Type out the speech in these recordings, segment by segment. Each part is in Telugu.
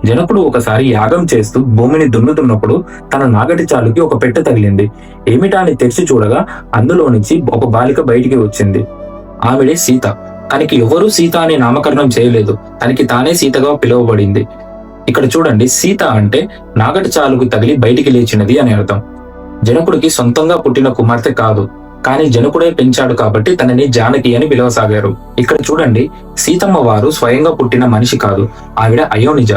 జనకుడు ఒకసారి యాగం చేస్తూ భూమిని దున్నుతున్నప్పుడు తన నాగటి చాలుకి ఒక పెట్టె తగిలింది. ఏమిటా అని తెరిచి చూడగా అందులో నుంచి ఒక బాలిక బయటికి వచ్చింది. ఆవిడే సీత. తనకి ఎవరూ సీత అనే నామకరణం చేయలేదు. తనకి తానే సీతగా పిలువబడింది. ఇక్కడ చూడండి, సీత అంటే నాగటి చాలుకు తగిలి బయటికి లేచినది అని అర్థం. జనకుడికి సొంతంగా పుట్టిన కుమార్తె కాదు, కానీ జనకుడే పెంచాడు కాబట్టి తనని జానకి అని పిలవసాగారు. ఇక్కడ చూడండి, సీతమ్మ వారు స్వయంగా పుట్టిన మనిషి కాదు, ఆవిడ అయోనిజ.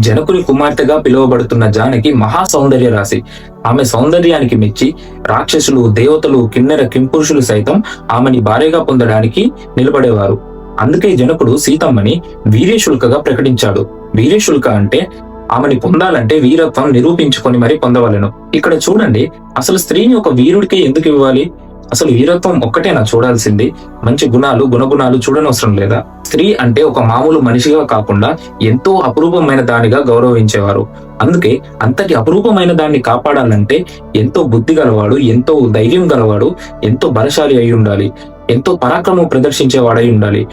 జనకుని కుమార్తెగా పిలువబడుతున్న జానకి మహా సౌందర్య రాశి. ఆమె సౌందర్యానికి మెచ్చి రాక్షసులు, దేవతలు, కిన్నెర కింపురుషులు సైతం ఆమెని భార్యగా పొందడానికి నిలబడేవారు. అందుకే జనకుడు సీతమ్మని వీర్యశుల్కగా ప్రకటించాడు. వీర్యశుల్క అంటే ఆమెని పొందాలంటే వీరత్వం నిరూపించుకొని మరీ పొందవలెను. ఇక్కడ చూడండి, అసలు స్త్రీని ఒక వీరుడికే ఎందుకు ఇవ్వాలి? అసలు వీరత్వం ఒక్కటేనా చూడాల్సింది? మంచి గుణాలు, గుణగుణాలు చూడనవసరం లేదా? స్త్రీ అంటే ఒక మామూలు మనిషిగా కాకుండా ఎంతో అపురూపమైన దానిగా గౌరవించేవారు. అందుకే అంతటి అపురూపమైన దాన్ని కాపాడాలంటే ఎంతో బుద్ధి గలవాడు, ఎంతో ధైర్యం గలవాడు, ఎంతో బలశాలి అయి ఉండాలి, ఎంతో పరాక్రమం ప్రదర్శించేవాడై ఉండాలి.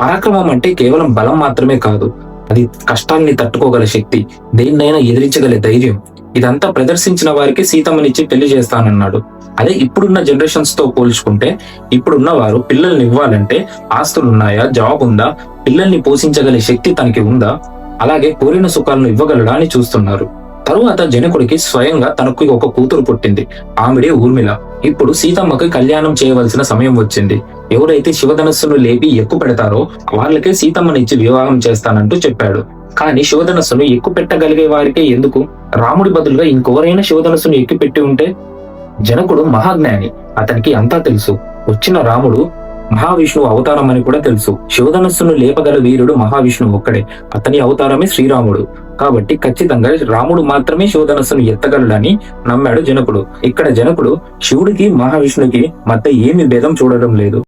పరాక్రమం అంటే కేవలం బలం మాత్రమే కాదు, అది కష్టాన్ని తట్టుకోగల శక్తి, దేన్నైనా ఎదిరించగల ధైర్యం. ఇదంతా ప్రదర్శించిన వారికి సీతమ్మనిచ్చి పెళ్లి చేస్తానన్నాడు. అదే ఇప్పుడున్న జనరేషన్స్ తో పోల్చుకుంటే, ఇప్పుడున్న వారు పిల్లల్ని ఇవ్వాలంటే ఆస్తులున్నాయా, జాబ్ ఉందా, పిల్లల్ని పోషించగల శక్తి తనకి ఉందా, అలాగే కోరిన సుఖాలను ఇవ్వగలడా అని చూస్తున్నారు. తరువాత జనకుడికి స్వయంగా తనకు ఒక కూతురు పుట్టింది. ఆవిడే ఊర్మిళ. ఇప్పుడు సీతమ్మకి కళ్యాణం చేయవలసిన సమయం వచ్చింది. ఎవరైతే శివధనస్సును లేపి ఎక్కువ పెడతారో వాళ్ళకే సీతమ్మనిచ్చి వివాహం చేస్తానంటూ చెప్పాడు. కానీ శివధనస్సును ఎక్కువ పెట్టగలిగే వారికే ఎందుకు? రాముడి బదులుగా ఇంకెవరైనా శివధనస్సును ఎక్కువ పెట్టి ఉంటే? జనకుడు మహాజ్ఞాని, అతనికి అంతా తెలుసు. వచ్చిన రాముడు మహావిష్ణువు అవతారం అని కూడా తెలుసు. శివధనస్సును లేపగల వీరుడు మహావిష్ణువు ఒక్కడే. అతని అవతారమే శ్రీరాముడు. కాబట్టి ఖచ్చితంగా రాముడు మాత్రమే శివధనస్సును ఎత్తగలడని నమ్మాడు జనకుడు. ఇక్కడ జనకుడు శివుడికి మహావిష్ణువుకి మధ్య ఏమి భేదం చూడడం లేదు.